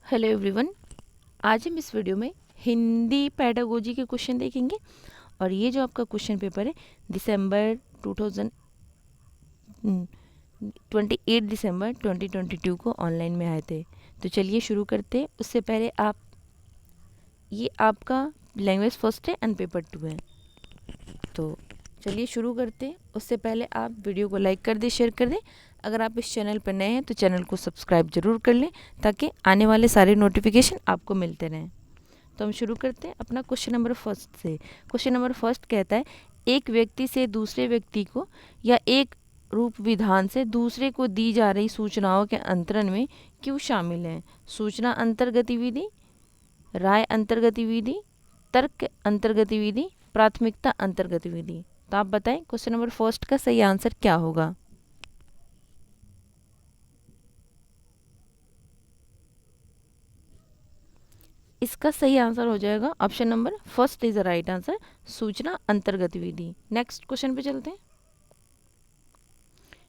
Hello everyone. आज हम इस वीडियो में हिंदी पेडागोजी के क्वेश्चन देखेंगे और ये जो आपका क्वेश्चन पेपर है दिसंबर 28 दिसंबर 2022 को ऑनलाइन में आए थे। तो चलिए शुरू करते हैं। उससे पहले ये आपका लैंग्वेज फर्स्ट है एंड पेपर 2 है। तो चलिए शुरू करते हैं। उससे पहले आप वीडियो को लाइक कर दें, शेयर कर दें। अगर आप इस चैनल पर नए हैं तो चैनल को सब्सक्राइब जरूर कर लें ताकि आने वाले सारे नोटिफिकेशन आपको मिलते रहें। तो हम शुरू करते हैं अपना क्वेश्चन नंबर फर्स्ट से। क्वेश्चन नंबर फर्स्ट कहता है, एक व्यक्ति से दूसरे व्यक्ति को या एक रूप विधान से दूसरे को दी जा रही सूचनाओं के अंतरण में क्यों शामिल है? सूचना अंतर गतिविधि, राय अंतर गतिविधि, तर्क अंतर गतिविधि, प्राथमिकता अंतर गतिविधि। तो आप बताएं क्वेश्चन नंबर फर्स्ट का सही आंसर क्या होगा? इसका सही आंसर हो जाएगा option number first is the right answer, सूचना अंतर गतिविधि। नेक्स्ट क्वेश्चन पे चलते हैं।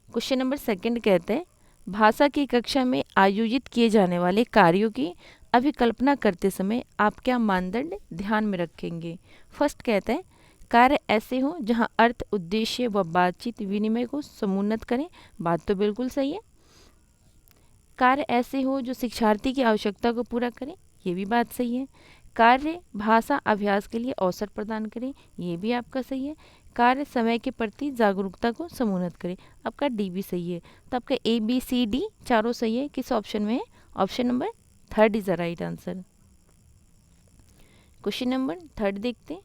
क्वेश्चन नंबर सेकंड कहते हैं, भाषा की कक्षा में आयोजित किए जाने वाले कार्यों की अभिकल्पना करते समय आप क्या मानदंड ध्यान में रखेंगे? फर्स्ट कहते हैं, कार्य ऐसे हो जहां अर्थ, उद्देश्य व बातचीत विनिमय को समुन्नत करें। बात तो बिल्कुल सही है। कार्य ऐसे हो जो शिक्षार्थी की आवश्यकता को पूरा करें। ये भी बात सही है। कार्य भाषा अभ्यास के लिए अवसर प्रदान करें। ये भी आपका सही है। कार्य समय के प्रति जागरूकता को समुन्नत करें। आपका डी भी सही है। तो आपका ए बी सी डी चारों सही है। किस ऑप्शन में है? Option number third is the right answer. Question number third देखते हैं।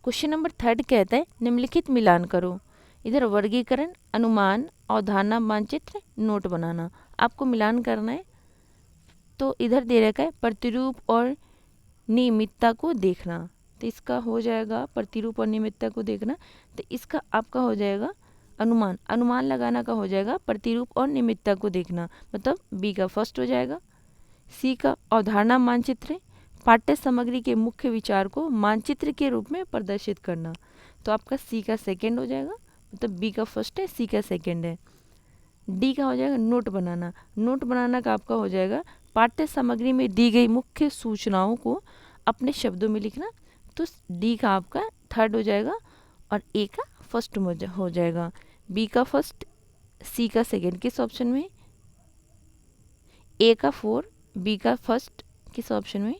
क्वेश्चन नंबर थर्ड कहता है, निम्नलिखित मिलान करो। इधर वर्गीकरण, अनुमान, अवधारणा, मानचित्र, नोट बनाना। आपको मिलान करना है। तो इधर दे रखा है प्रतिरूप और नियमितता को देखना। तो इसका हो जाएगा प्रतिरूप और नियमितता को देखना। तो इसका आपका हो जाएगा अनुमान। अनुमान लगाना का हो जाएगा प्रतिरूप और नियमितता को देखना, मतलब बी का फर्स्ट हो जाएगा। सी का अवधारणा मानचित्र, पाठ्य सामग्री के मुख्य विचार को मानचित्र के रूप में प्रदर्शित करना। तो आपका सी का सेकेंड हो जाएगा, मतलब बी का फर्स्ट है, सी का सेकेंड है। डी का हो जाएगा नोट बनाना। नोट बनाना का आपका हो जाएगा पाठ्य सामग्री में दी गई मुख्य सूचनाओं को अपने शब्दों में लिखना। तो डी का आपका थर्ड हो जाएगा और ए का फर्स्ट हो जाएगा। बी का फर्स्ट, सी का सेकेंड किस ऑप्शन में? ए का फोर, बी का फर्स्ट किस ऑप्शन में?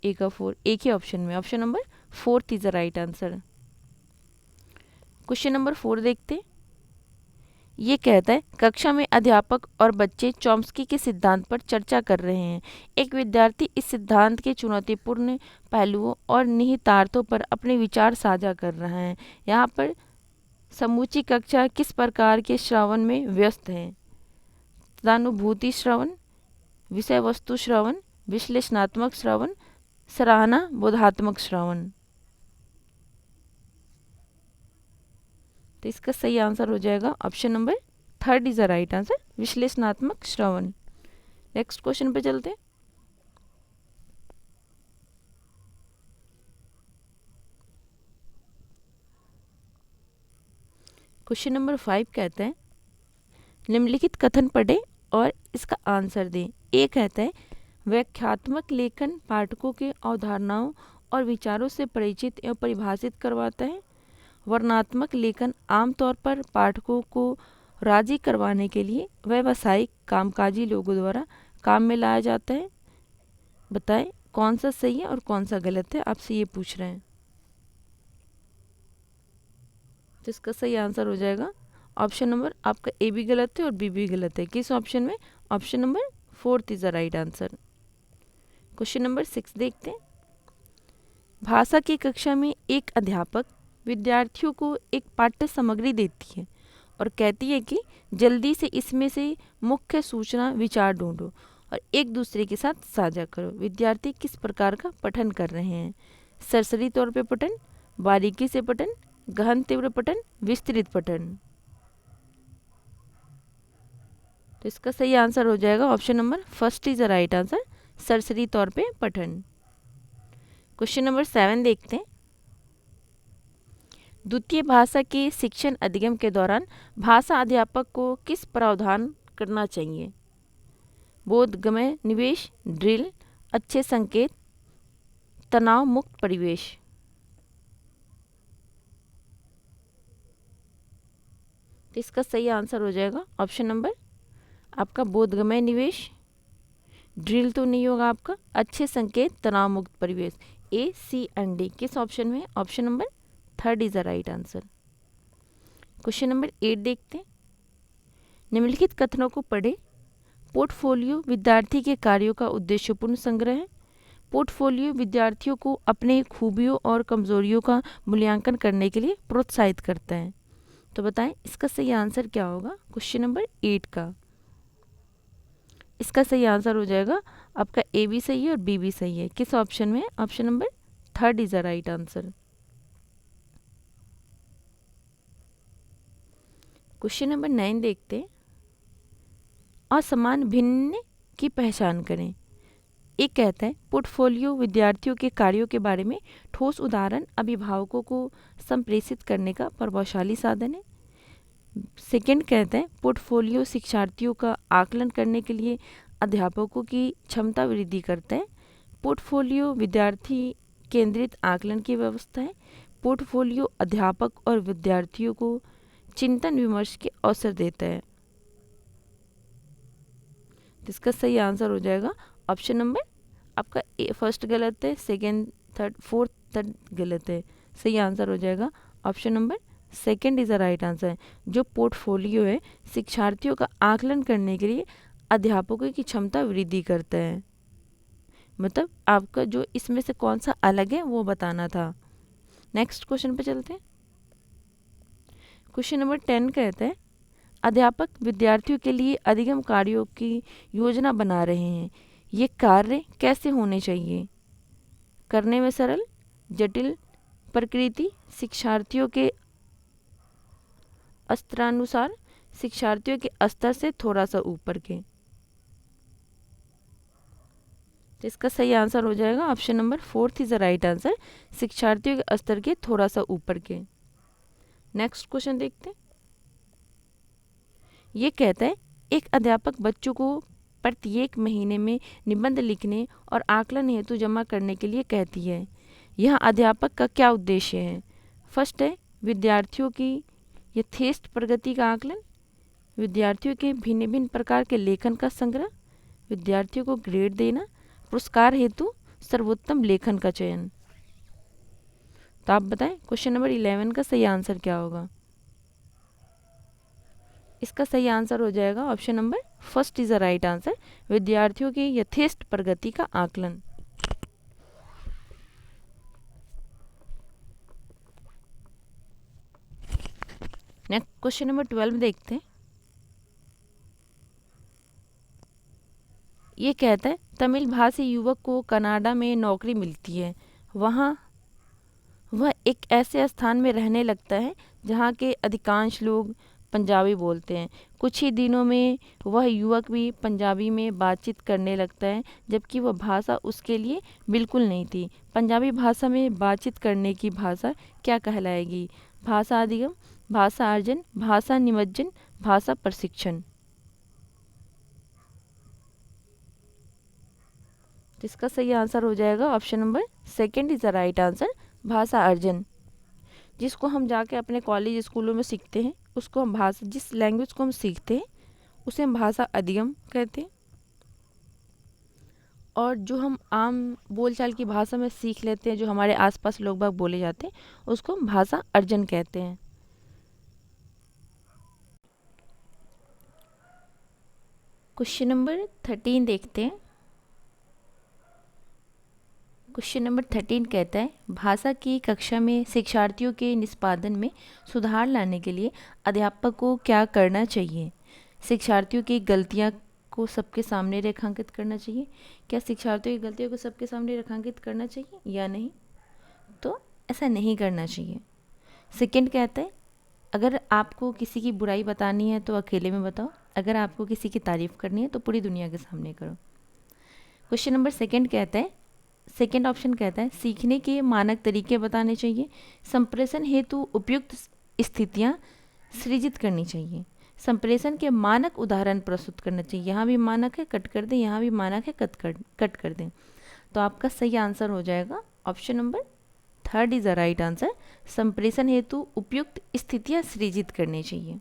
ए का फोर, एक ही ऑप्शन में, option number fourth is the right answer. Question number 4 देखते हैं। ये कहता है, कक्षा में अध्यापक और बच्चे चॉम्स्की के सिद्धांत पर चर्चा कर रहे हैं। एक विद्यार्थी इस सिद्धांत के चुनौतीपूर्ण पहलुओं और निहितार्थों पर अपने विचार साझा कर रहा है। यहाँ पर समूची कक्षा किस प्रकार के श्रवण में व्यस्त है? तदानुभूति श्रवण, विषय वस्तु श्रवण, विश्लेषणात्मक श्रवण, सराहना बोधात्मक श्रवण। तो इसका सही आंसर हो जाएगा option number third is the right answer, विश्लेषणात्मक श्रवण। नेक्स्ट क्वेश्चन पे चलते हैं। क्वेश्चन नंबर 5 कहते हैं, निम्नलिखित कथन पढ़ें और इसका आंसर दें। ए कहता है, व्याख्यात्मक लेखन पाठकों के अवधारणाओं और विचारों से परिचित एवं परिभाषित करवाता है। वर्णनात्मक लेखन आमतौर पर पाठकों को राजी करवाने के लिए व्यावसायिक कामकाजी लोगों द्वारा काम में लाया जाता है। बताएं कौन सा सही है और कौन सा गलत है, आपसे ये पूछ रहे हैं। तो इसका सही आंसर हो जाएगा ऑप्शन नंबर आपका ए भी गलत है और बी भी गलत है। किस ऑप्शन में? Option number fourth is the right answer. Question number 6 देखते हैं। भाषा की कक्षा में एक अध्यापक विद्यार्थियों को एक पाठ्य सामग्री देती है और कहती है कि जल्दी से इसमें से मुख्य सूचना विचार ढूंढो और एक दूसरे के साथ साझा करो। विद्यार्थी किस प्रकार का पठन कर रहे हैं? सरसरी तौर पे पठन, बारीकी से पठन, गहन तीव्र पठन, विस्तृत पठन। तो इसका सही आंसर हो जाएगा option number first is the right answer, सरसरी तौर पे पठन। क्वेश्चन नंबर 7 देखते हैं। द्वितीय भाषा के शिक्षण अधिगम के दौरान भाषा अध्यापक को किस प्रावधान करना चाहिए? बोधगम्य निवेश, ड्रिल, अच्छे संकेत, तनाव मुक्त परिवेश। तो इसका सही आंसर हो जाएगा ऑप्शन नंबर आपका बोधगम्य निवेश, ड्रिल तो नहीं होगा आपका, अच्छे संकेत, तनाव मुक्त परिवेश। ए, सी एंड डी किस ऑप्शन में है? Option number third is the right answer. Question number 8 देखते हैं। निम्नलिखित कथनों को पढ़े। पोर्टफोलियो विद्यार्थी के कार्यों का उद्देश्यपूर्ण संग्रह है। पोर्टफोलियो विद्यार्थियों को अपने खूबियों और कमजोरियों का मूल्यांकन करने के लिए प्रोत्साहित करता है। तो बताएं इसका सही आंसर क्या होगा क्वेश्चन नंबर 8 का? इसका सही आंसर हो जाएगा आपका ए भी सही है और बी भी सही है। किस ऑप्शन में? Option number third is the right answer. Question number 9 देखते हैं। असमान भिन्न की पहचान करें। एक कहता है पोर्टफोलियो विद्यार्थियों के कार्यों के बारे में ठोस उदाहरण अभिभावकों को संप्रेषित करने का प्रभावशाली साधन है। सेकंड कहता है पोर्टफोलियो शिक्षार्थियों का आकलन करने के लिए अध्यापकों की क्षमता वृद्धि करता है। पोर्टफोलियो विद्यार्थी केंद्रित आकलन की व्यवस्था है। पोर्टफोलियो अध्यापक और विद्यार्थियों को चिंतन विमर्श के अवसर देता है। इसका सही आंसर हो जाएगा ऑप्शन नंबर आपका ए फर्स्ट गलत है, सेकंड थर्ड फोर्थ थर्ड गलत है। सही आंसर हो जाएगा option number second is the right answer. जो पोर्टफोलियो है शिक्षार्थियों का आकलन करने के लिए अध्यापकों की क्षमता वृद्धि करता है। मतलब आपका जो इसमें से कौन सा अलग है वो बताना था। नेक्स्ट क्वेश्चन पे चलते हैं। क्वेश्चन नंबर 10 कहता है अध्यापक विद्यार्थियों के लिए अधिगम कार्यों की योजना बना रहे हैं। ये कार्य कैसे होने चाहिए? करने में सरल, जटिल प्रकृति, शिक्षार्थियों के स्तरानुसार, शिक्षार्थियों के स्तर से थोड़ा सा ऊपर के। तो इसका सही आंसर हो जाएगा option number fourth is the right answer, शिक्षार्थियों के स्तर के थोड़ा सा ऊपर के। नेक्स्ट क्वेश्चन देखते हैं। ये कहता है एक अध्यापक बच्चों को प्रत्येक महीने में निबंध लिखने और आकलन हेतु जमा करने के लिए कहती है। यहाँ अध्यापक का क्या उद्देश्य है? फर्स्ट है विद्यार्थियों की यथेष्ट प्रगति का आकलन, विद्यार्थियों के भिन्न भिन्न प्रकार के लेखन का संग्रह, विद्यार्थियों को ग्रेड देना, पुरस्कार हेतु सर्वोत्तम लेखन का चयन। तो आप बताएं क्वेश्चन नंबर 11 का सही आंसर क्या होगा? इसका सही आंसर हो जाएगा option number first is the right answer, विद्यार्थियों की यथेष्ट प्रगति का आकलन। नेक्स्ट क्वेश्चन नंबर 12 देखते हैं। ये कहता है तमिल भाषी युवक को कनाडा में नौकरी मिलती है। वहाँ वह एक ऐसे स्थान में रहने लगता है जहाँ के अधिकांश लोग पंजाबी बोलते हैं। कुछ ही दिनों में वह युवक भी पंजाबी में बातचीत करने लगता है, जबकि वह भाषा उसके लिए बिल्कुल नहीं थी। पंजाबी भाषा में बातचीत करने की भाषा क्या कहलाएगी? भाषा अधिगम, भाषा अर्जन, भाषा निमज्जन, भाषा प्रशिक्षण। इसका सही आंसर हो जाएगा option number second is the right answer, भाषा अर्जन। जिसको हम जाके अपने कॉलेज स्कूलों में सीखते हैं उसको हम भाषा, जिस लैंग्वेज को हम सीखते हैं उसे हम भाषा अधिगम कहते हैं। और जो हम आम बोलचाल की भाषा में सीख लेते हैं, जो हमारे आसपास लोग बाग बोले जाते हैं, उसको हम भाषा अर्जन कहते हैं। क्वेश्चन नंबर 13 देखते हैं। क्वेश्चन नंबर 13 कहता है भाषा की कक्षा में शिक्षार्थियों के निष्पादन में सुधार लाने के लिए अध्यापक को क्या करना चाहिए? शिक्षार्थियों की गलतियां को सबके सामने रेखांकित करना चाहिए। क्या शिक्षार्थियों की गलतियों को सबके सामने रेखांकित करना चाहिए या नहीं? तो ऐसा नहीं करना चाहिए। सेकंड कहता है अगर आपको किसी की बुराई बतानी है तो अकेले में बताओ, अगर आपको किसी की तारीफ करनी है तो पूरी दुनिया के सामने करो। क्वेश्चन नंबर सेकंड ऑप्शन कहता है सीखने के मानक तरीके बताने चाहिए। संप्रेषण हेतु उपयुक्त स्थितियाँ सृजित करनी चाहिए। संप्रेषण के मानक उदाहरण प्रस्तुत करना चाहिए। यहाँ भी मानक है, कट कर दें, यहाँ भी मानक है, कट कर दें। तो आपका सही आंसर हो जाएगा option number 3 is the right answer. संप्रेषण हेतु उपयुक्त स्थितियाँ सृजित करनी चाहिए।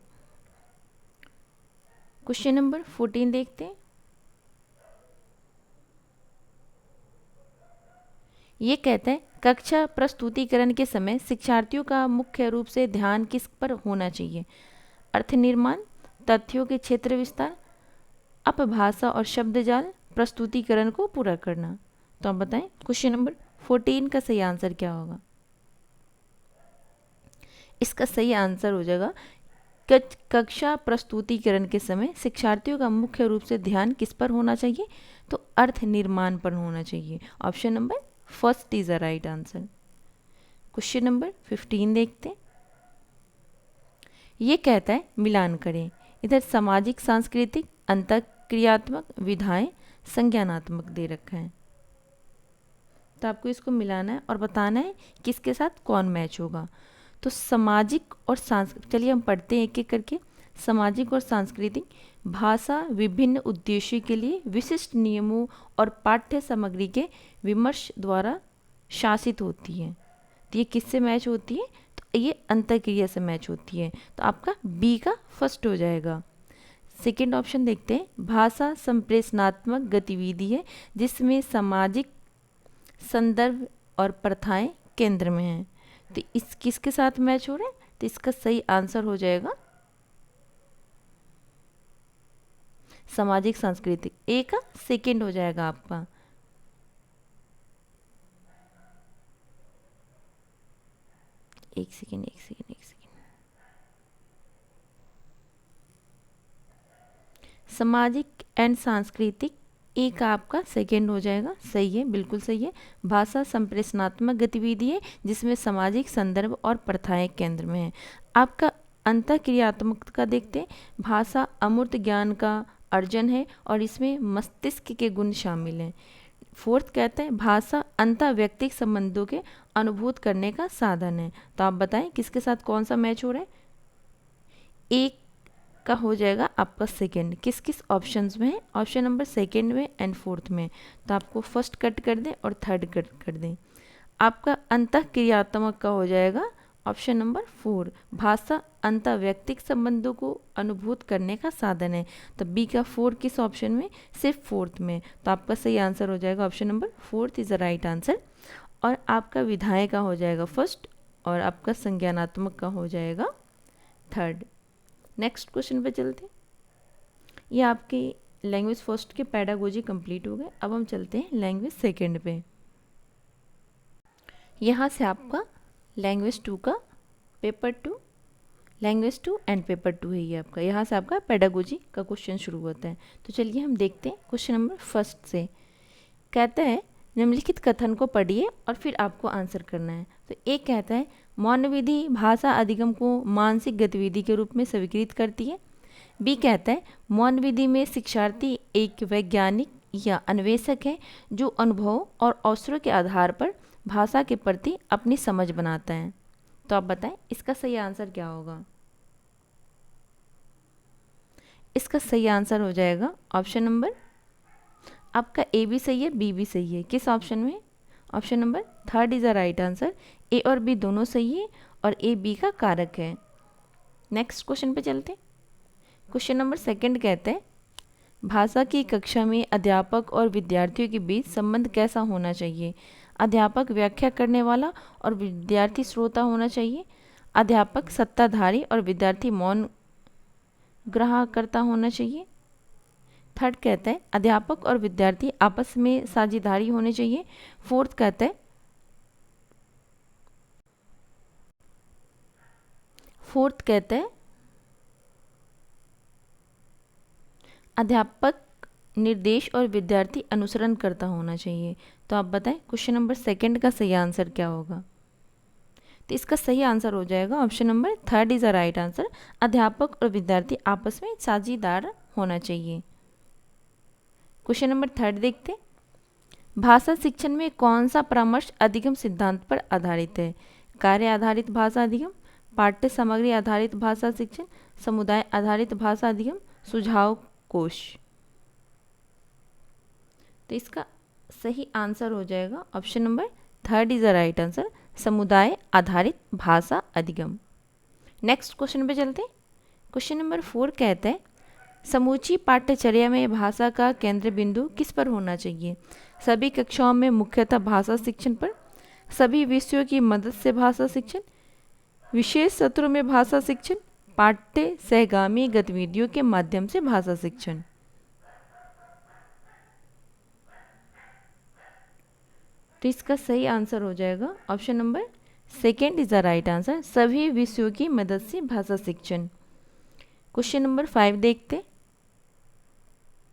क्वेश्चन नंबर 14 देखते हैं। ये कहते हैं कक्षा प्रस्तुतिकरण के समय शिक्षार्थियों का मुख्य रूप से ध्यान किस पर होना चाहिए? अर्थ निर्माण, तथ्यों के क्षेत्र विस्तार, अपभाषा और शब्दजाल, प्रस्तुतिकरण को पूरा करना। तो आप बताएं क्वेश्चन नंबर 14 का सही आंसर क्या होगा? इसका सही आंसर हो जाएगा कक्षा प्रस्तुतिकरण के समय शिक्षार्थियों का मुख्य रूप से ध्यान किस पर होना चाहिए? तो अर्थ निर्माण पर होना चाहिए। Option number first is the right answer. Question number 15 देखते हैं। ये कहता है मिलान करें। इधर सामाजिक, सांस्कृतिक, अंतःक्रियात्मक, विधाएं, संज्ञानात्मक दे रखा है। तो आपको इसको मिलाना है और बताना है किसके साथ कौन मैच होगा। तो सामाजिक और सांस्कृतिक, चलिए हम पढ़ते हैं एक एक करके। सामाजिक और सांस्कृतिक, भाषा विभिन्न उद्देश्यों के लिए विशिष्ट नियमों और पाठ्य सामग्री के विमर्श द्वारा शासित होती है। तो ये किससे मैच होती है? तो ये अंतःक्रिया से मैच होती है। तो आपका बी का फर्स्ट हो जाएगा। सेकेंड ऑप्शन देखते हैं। भाषा संप्रेषणात्मक गतिविधि है जिसमें सामाजिक संदर्भ और प्रथाएं केंद्र में हैं। तो इस किसके साथ मैच हो रहा है? तो इसका सही आंसर हो जाएगा सामाजिक सांस्कृतिक। ए का सेकेंड हो जाएगा आपका। एक सेकेंड। सामाजिक एंड सांस्कृतिक, ए का आपका सेकेंड हो जाएगा। सही है, बिल्कुल सही है। भाषा संप्रेषणात्मक गतिविधि है जिसमें सामाजिक संदर्भ और प्रथाएं केंद्र में है। आपका अंतःक्रियात्मक का देखते हैं। भाषा अमूर्त ज्ञान का अर्जन है और इसमें मस्तिष्क के गुण शामिल हैं। फोर्थ कहते हैं भाषा अंतर व्यक्तिक संबंधों के अनुभूत करने का साधन है। तो आप बताएं किसके साथ कौन सा मैच हो रहा है? एक का हो जाएगा आपका सेकंड। किस किस ऑप्शंस में है? ऑप्शन नंबर सेकंड में एंड फोर्थ में। तो आपको फर्स्ट कट कर दें और थर्ड कट कर दें। आपका अंतःक्रियात्मक का हो जाएगा ऑप्शन नंबर 4। भाषा अंतर्व्यक्तिक संबंधों को अनुभूत करने का साधन है। तो बी का 4 किस ऑप्शन में? सिर्फ फोर्थ में। तो आपका सही आंसर हो जाएगा option number 4 is the right answer. और आपका विधायक का हो जाएगा फर्स्ट और आपका संज्ञानात्मक का हो जाएगा थर्ड। नेक्स्ट क्वेश्चन पे चलते हैं। ये आपके लैंग्वेज फर्स्ट के पैडागोजी कंप्लीट हो गए। अब हम चलते हैं लैंग्वेज सेकंड पे। यहाँ से आपका लैंग्वेज 2 का पेपर 2, लैंग्वेज 2 एंड पेपर 2 है ये आपका। यहाँ से आपका पैडागोजी का क्वेश्चन शुरू होता है। तो चलिए हम देखते हैं क्वेश्चन नंबर फर्स्ट से। कहता है निम्नलिखित कथन को पढ़िए और फिर आपको आंसर करना है। तो एक कहता है मौन विधि भाषा अधिगम को मानसिक गतिविधि के रूप में स्वीकृत करती है। बी कहता है मौन विधि में शिक्षार्थी एक वैज्ञानिक या अन्वेषक है जो अनुभव और अवसरों के आधार पर भाषा के प्रति अपनी समझ बनाता है। तो आप बताएं इसका सही आंसर क्या होगा? इसका सही आंसर हो जाएगा ऑप्शन नंबर, आपका ए भी सही है, बी भी सही है। किस ऑप्शन में? Option number third is the right answer. A और बी दोनों सही है और ए बी का कारक है। नेक्स्ट क्वेश्चन पे चलते हैं। क्वेश्चन नंबर सेकंड कहते हैं भाषा की कक्षा में अध्यापक और विद्यार्थियों के बीच संबंध कैसा होना चाहिए? अध्यापक व्याख्या करने वाला और विद्यार्थी श्रोता होना चाहिए। अध्यापक सत्ताधारी और विद्यार्थी मौन ग्रहणकर्ता होना चाहिए। थर्ड कहता है अध्यापक और विद्यार्थी आपस में साझेदारी होनी चाहिए। फोर्थ कहता है अध्यापक निर्देश और विद्यार्थी अनुसरण करता होना चाहिए। तो आप बताएं क्वेश्चन नंबर सेकंड का सही आंसर क्या होगा? तो इसका सही आंसर हो जाएगा option number third is the right answer. अध्यापक और विद्यार्थी आपस में साझेदार होना चाहिए। क्वेश्चन नंबर थर्ड देखते हैं। भाषा शिक्षण में कौन सा परामर्श अधिगम सिद्धांत पर आधारित है? कार्य आधारित भाषा अधिगम, पाठ्य सामग्री आधारित भाषा शिक्षण, समुदाय आधारित भाषा अधिगम, सुझाव कोश। तो इसका सही आंसर हो जाएगा option number third is the right answer, समुदाय आधारित भाषा अधिगम। नेक्स्ट क्वेश्चन पे चलते हैं। क्वेश्चन नंबर 4 कहता है समूची पाठ्यचर्या में भाषा का केंद्र बिंदु किस पर होना चाहिए? सभी कक्षाओं में मुख्यतः भाषा शिक्षण पर, सभी विषयों की मदद से भाषा शिक्षण, विशेष सत्रों में भाषा शिक्षण, पाठ्य सहगामी गतिविधियों के माध्यम से भाषा शिक्षण। तो इसका सही आंसर हो जाएगा option number second is the right answer, सभी विषयों की मदद से भाषा शिक्षण। क्वेश्चन नंबर 5 देखते।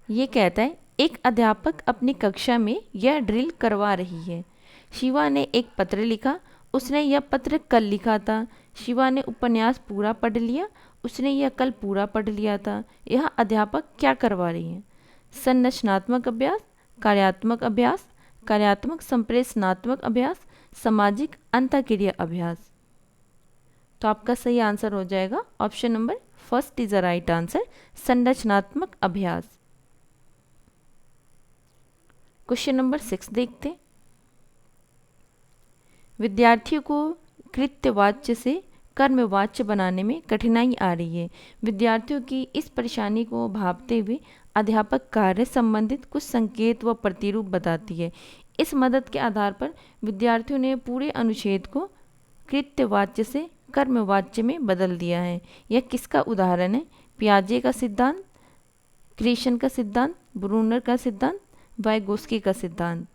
ये कहता है एक अध्यापक अपनी कक्षा में यह ड्रिल करवा रही है। शिवा ने एक पत्र लिखा, उसने यह पत्र कल लिखा था। शिवा ने उपन्यास पूरा पढ़ लिया, उसने यह कल पूरा पढ़ लिया था। यह अध्यापक क्या करवा रही है? संरचनात्मक अभ्यास, कार्यात्मक अभ्यास, कार्यात्मक संप्रेषणात्मक अभ्यास, सामाजिक अंतःक्रिया अभ्यास। तो आपका सही आंसर हो जाएगा option number first is the right answer, संरचनात्मक अभ्यास। क्वेश्चन नंबर 6 देखते। विद्यार्थियों को कृत्यवाच्य से कर्मवाच्य बनाने में कठिनाई आ रही है। विद्यार्थियों की इस परेशानी को भांपते हुए अध्यापक कार्य संबंधित कुछ संकेत व प्रतिरूप बताती है। इस मदद के आधार पर विद्यार्थियों ने पूरे अनुच्छेद को कृत्यवाच्य से कर्मवाच्य में बदल दिया है। यह किसका उदाहरण है? पियाजे का सिद्धांत, क्रिएशन का सिद्धांत, ब्रूनर का सिद्धांत, वाइगोस्की का सिद्धांत।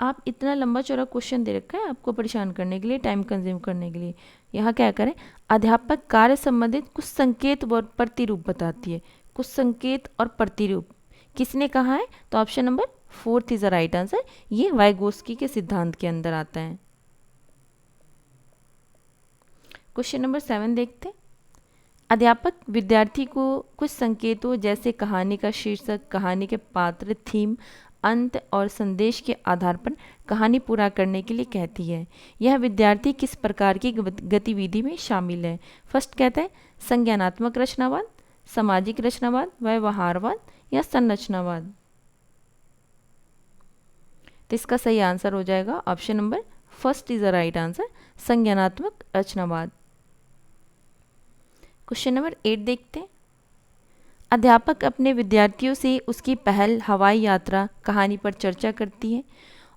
आप इतना लंबा चौड़ा क्वेश्चन दे रखा है आपको परेशान करने के लिए, टाइम कंज्यूम करने के लिए। यहाँ क्या करें, अध्यापक कार्य संबंधित कुछ संकेत व प्रतिरूप बताती है। कुछ संकेत और प्रतिरूप किसने कहा है? तो option number 4 is the right answer, ये वाइगोस्की के सिद्धांत के अंदर आता है। क्वेश्चन नंबर 7 देखते हैं। अध्यापक विद्यार्थी को कुछ संकेतों जैसे कहानी का शीर्षक, कहानी के पात्र, थीम, अंत और संदेश के आधार पर कहानी पूरा करने के लिए कहती है। यह विद्यार्थी किस प्रकार की गतिविधि में शामिल है? फर्स्ट कहता है संज्ञानात्मक रचनावाद, सामाजिक रचनावाद, व्यवहारवाद या संरचनावाद। तो इसका सही आंसर हो जाएगा option number first is the right answer, संज्ञानात्मक रचनावाद। क्वेश्चन नंबर 8 देखते हैं। अध्यापक अपने विद्यार्थियों से उसकी पहल हवाई यात्रा कहानी पर चर्चा करती है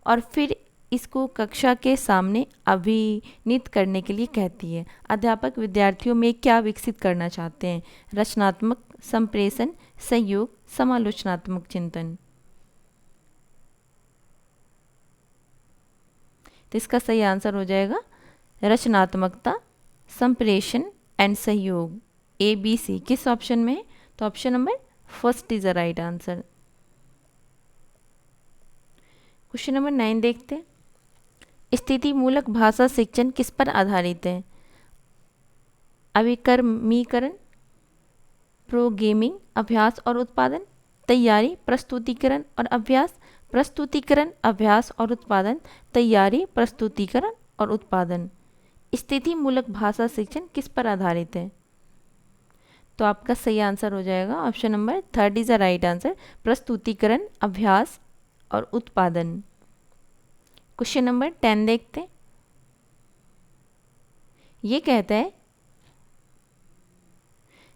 और फिर इसको कक्षा के सामने अभिनीत करने के लिए कहती है। अध्यापक विद्यार्थियों में क्या विकसित करना चाहते हैं? रचनात्मक संप्रेषण, सहयोग, समालोचनात्मक चिंतन। तो इसका सही आंसर हो जाएगा रचनात्मकता, संप्रेषण एंड सहयोग। ABC किस ऑप्शन में है? तो option number first is the right answer. Question number 9 देखते हैं। स्थिति मूलक भाषा शिक्षण किस पर आधारित है? अभिकर्मीकरण, प्रोग्रामिंग, अभ्यास और उत्पादन, तैयारी, प्रस्तुतिकरण और अभ्यास, प्रस्तुतिकरण, अभ्यास और उत्पादन, तैयारी, प्रस्तुतिकरण और उत्पादन। स्थिति मूलक भाषा शिक्षण किस पर आधारित है? तो आपका सही आंसर हो जाएगा option number 3 is the right answer, प्रस्तुतिकरण, अभ्यास और उत्पादन। क्वेश्चन नंबर 10 देखते हैं। ये कहता है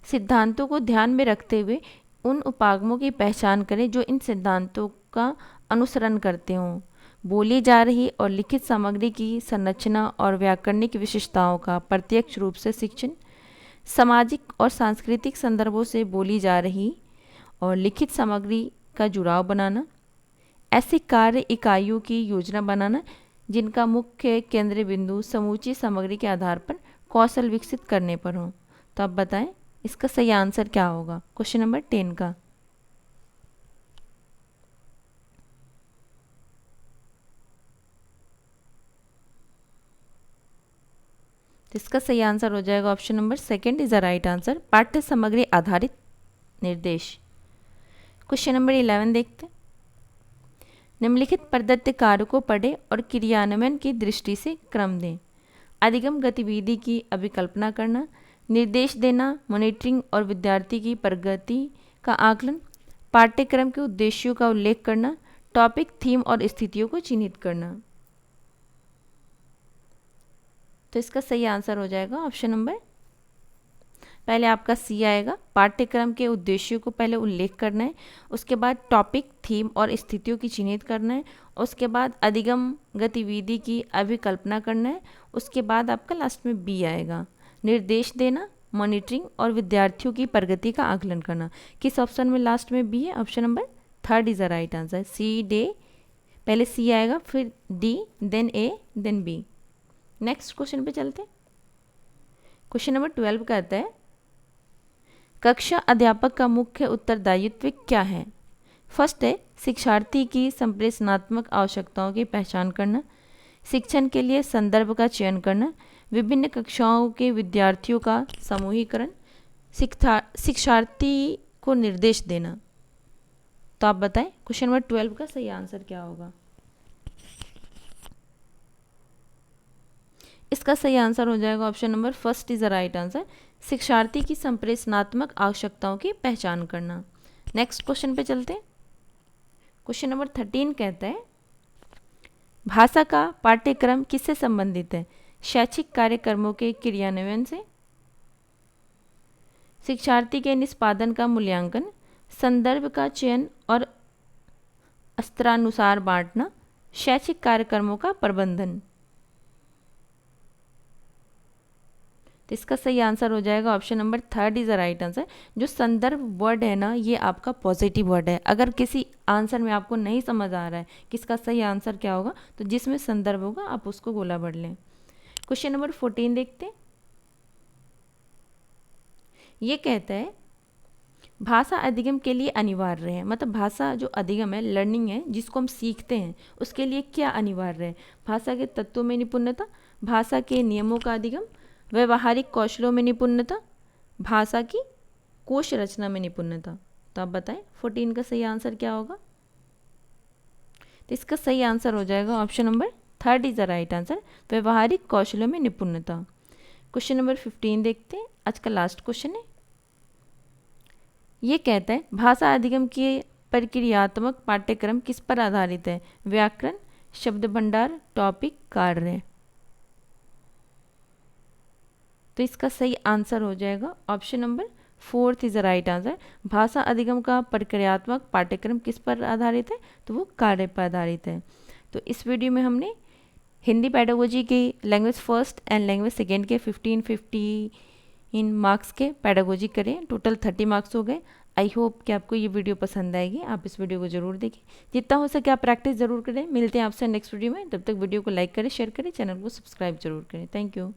सिद्धांतों को ध्यान में रखते हुए उन उपागमों की पहचान करें जो इन सिद्धांतों का अनुसरण करते हों। बोली जा रही और लिखित सामग्री की संरचना और व्याकरणिक विशेषताओं का प्रत्यक्ष रूप से शिक्षण, सामाजिक और सांस्कृतिक संदर्भों से बोली जा रही और लिखित सामग्री का जुड़ाव बनाना, ऐसे कार्य इकाइयों की योजना बनाना जिनका मुख्य केंद्र बिंदु समूची सामग्री के आधार पर कौशल विकसित करने पर हो। तो आप बताएं इसका सही आंसर क्या होगा क्वेश्चन नंबर 10 का? तो इसका सही आंसर हो जाएगा option number 2 is the right answer, पाठ्य सामग्री आधारित निर्देश। क्वेश्चन नंबर 11 देखते हैं। निम्नलिखित प्रदत्त कार्य को पढ़ें और क्रियान्वयन की दृष्टि से क्रम दें। अधिगम गतिविधि की अभिकल्पना करना, निर्देश देना, मॉनिटरिंग और विद्यार्थी की प्रगति का आकलन, पाठ्यक्रम के उद्देश्यों का उल्लेख करना, टॉपिक, थीम और स्थितियों को चिन्हित करना। तो इसका सही आंसर हो जाएगा ऑप्शन नंबर, पहले आपका सी आएगा। पाठ्यक्रम के उद्देश्यों को पहले उल्लेख करना है, उसके बाद टॉपिक, थीम और स्थितियों की चिन्हित करना है, उसके बाद अधिगम गतिविधि की अभिकल्पना करना है, उसके बाद आपका लास्ट में बी आएगा, निर्देश देना, मॉनिटरिंग और विद्यार्थियों की प्रगति का आकलन करना। किस ऑप्शन में लास्ट में बी है? Option number third is the right answer. C D, पहले सी आएगा, फिर D, then A, then B. Next question पे चलते हैं। क्वेश्चन नंबर 12 कहता है कक्षा अध्यापक का मुख्य उत्तरदायित्व क्या है? फर्स्ट है शिक्षार्थी की संप्रेषणात्मक आवश्यकताओं की पहचान करना, शिक्षण के लिए संदर्भ का चयन करना, विभिन्न कक्षाओं के विद्यार्थियों का समूहीकरण, शिक्षार्थी को निर्देश देना। तो आप बताएं क्वेश्चन नंबर 12 का सही आंसर क्या होगा? इसका सही आंसर हो जाएगा option number first is the right answer, शिक्षार्थी की संप्रेषणात्मक आवश्यकताओं की पहचान करना। नेक्स्ट क्वेश्चन पे चलते हैं। क्वेश्चन नंबर 13 कहता है भाषा का पाठ्यक्रम किससे संबंधित है? शैक्षिक कार्यक्रमों के क्रियान्वयन से, शिक्षार्थी के निष्पादन का मूल्यांकन, संदर्भ का चयन और स्तरानुसार बांटना, शैक्षिक कार्यक्रमों का प्रबंधन। तो इसका सही आंसर हो जाएगा option number third is the right answer. जो संदर्भ वर्ड है ना, ये आपका पॉजिटिव वर्ड है। अगर किसी आंसर में आपको नहीं समझ आ रहा है कि इसका सही आंसर क्या होगा, तो जिसमें संदर्भ होगा आप उसको गोला बढ़ लें। क्वेश्चन नंबर 14 देखते हैं। ये कहता है भाषा अधिगम के लिए अनिवार्य है, मतलब भाषा जो अधिगम है, लर्निंग है, जिसको हम सीखते हैं, उसके लिए क्या अनिवार्य है? भाषा के तत्वों में निपुणता, भाषा के नियमों का अधिगम, व्यवहारिक कौशलों में निपुणता, भाषा की कोश रचना में निपुणता। तो आप बताएं 14 का सही आंसर क्या होगा? तो इसका सही आंसर हो जाएगा option number third is the right answer, व्यवहारिक कौशलों में निपुणता। क्वेश्चन नंबर 15 देखते हैं, आज का लास्ट क्वेश्चन है। ये कहता है भाषा अधिगम के प्रक्रियात्मक पाठ्यक्रम किस पर आधारित है? व्याकरण, शब्द भंडार, टॉपिक, कार्य। तो इसका सही आंसर हो जाएगा option number fourth is the right answer. भाषा अधिगम का प्रक्रियात्मक पाठ्यक्रम किस पर आधारित है? तो वो कार्य पर आधारित है। तो इस वीडियो में हमने हिंदी पेडागोजी के language first and language second के 15 मार्क्स के पेडागोजी करें। टोटल 30 मार्क्स हो गए। आई होप कि आपको ये वीडियो पसंद आएगी। आप इस वीडियो को जरूर देखें, जितना हो सके आप प्रैक्टिस जरूर करें। मिलते हैं आपसे नेक्स्ट वीडियो में। तब तक वीडियो को लाइक करें, शेयर करें, चैनल को सब्सक्राइब जरूर करें। Thank you.